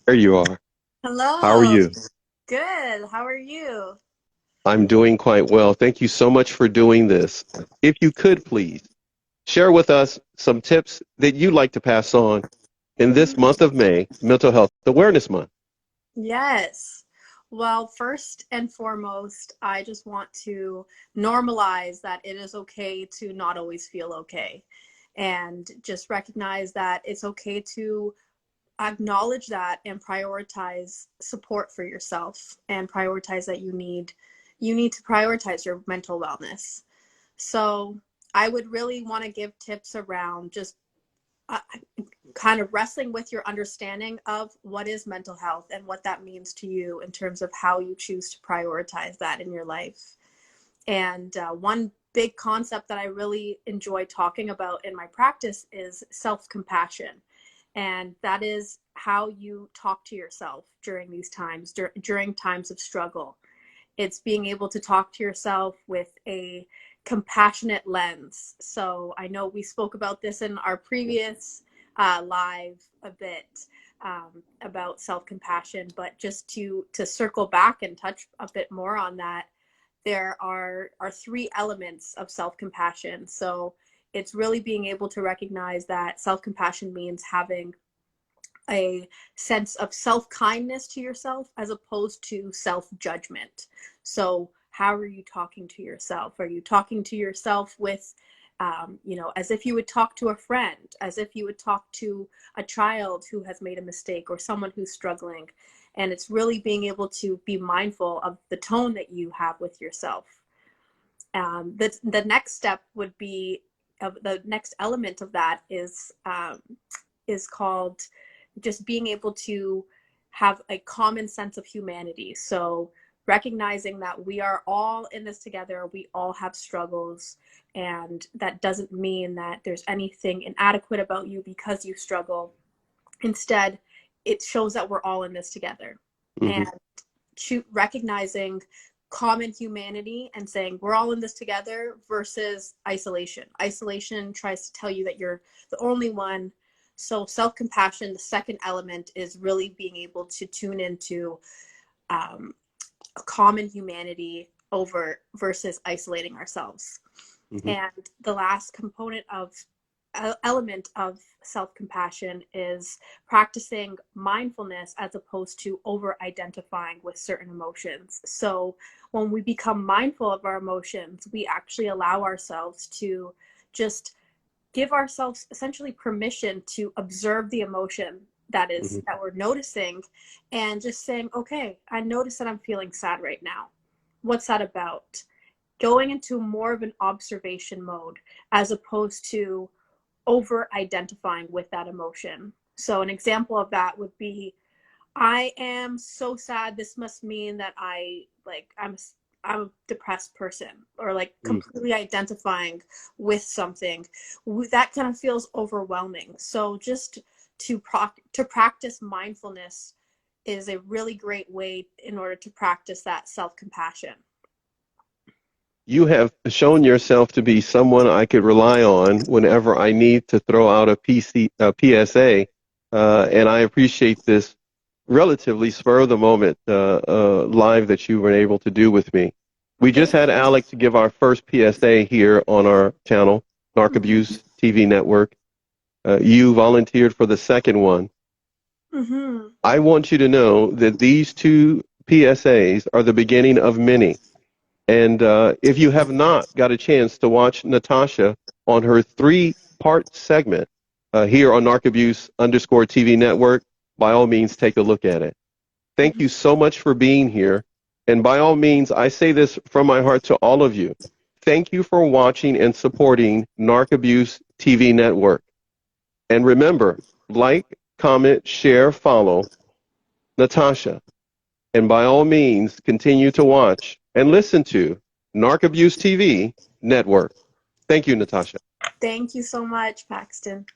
There you are. How are Hello. you? Good. How are you? I'm doing quite well. Thank you so much for doing this. If you could please share with us some tips that you'd like to pass on in this Mhm. month of May, Mental Health Awareness Month. Yes. Well, first and foremost, I just want to normalize that it is okay to not always feel okay. And just recognize that it's okay to acknowledge that and prioritize support for yourself and prioritize that you need to prioritize your mental wellness. So, I would really want to give tips around just uh, kind of wrestling with your understanding of what is mental health and what that means to you in terms of how you choose to prioritize that in your life. And one big concept that I really enjoy talking about in my practice is self compassion. And that is how you talk to yourself during these times, during times of struggle. It's being able to talk to yourself with a compassionate lens. So I know we spoke about this in our previous live a bit about self-compassion, but just to circle back and touch a bit more on that, there are three elements of self-compassion. So it's really being able to recognize that self-compassion means having a sense of self-kindness to yourself as opposed to self-judgment. So how are you talking to yourself? Are you talking to yourself with as if you would talk to a friend, as if you would talk to a child who has made a mistake or someone who's struggling? And it's really being able to be mindful of the tone that you have with yourself. The next step would be the next element of that is called just being able to have a common sense of humanity. So recognizing that we are all in this together, we all have struggles, and that doesn't mean that there's anything inadequate about you because you struggle. Instead, it shows that we're all in this together. Hmm. And recognizing common humanity and saying we're all in this together versus isolation. Isolation tries to tell you that you're the only one. So self-compassion, the second element, is really being able to tune into um, a common humanity over versus isolating ourselves. Hmm. And the last component of element of self-compassion is practicing mindfulness as opposed to over identifying with certain emotions. So when we become mindful of our emotions, we actually allow ourselves to just give ourselves essentially permission to observe the emotion Hmm. that we're noticing, and just saying, okay, I notice that I'm feeling sad right now. What's that about? Going into more of an observation mode as opposed to over identifying with that emotion. So an example of that would be, I am so sad. This must mean that I'm a depressed person, or like completely identifying with something that kind of feels overwhelming. So just to practice mindfulness is a really great way in order to practice that self-compassion. You have shown yourself to be someone I could rely on whenever I need to throw out a PSA, and I appreciate this relatively spur of the moment live that you were able to do with me. We just Thank had Alex give our first PSA here on our channel, Narc you. Abuse TV Network. You volunteered for the second one. Mm-hmm. I want you to know that these two PSAs are the beginning of many. And if you have not got a chance to watch Natasha on her three-part segment here on Narc Abuse underscore TV Network, by all means, take a look at it. Thank Mm-hmm. you so much for being here. And by all means, I say this from my heart to all of you. Thank you for watching and supporting Narc Abuse TV Network. And remember, like, comment, share, follow Natasha. And by all means, continue to watch and listen to Narc Abuse TV Network. Thank you, Natasha. Thank you so much, Paxton.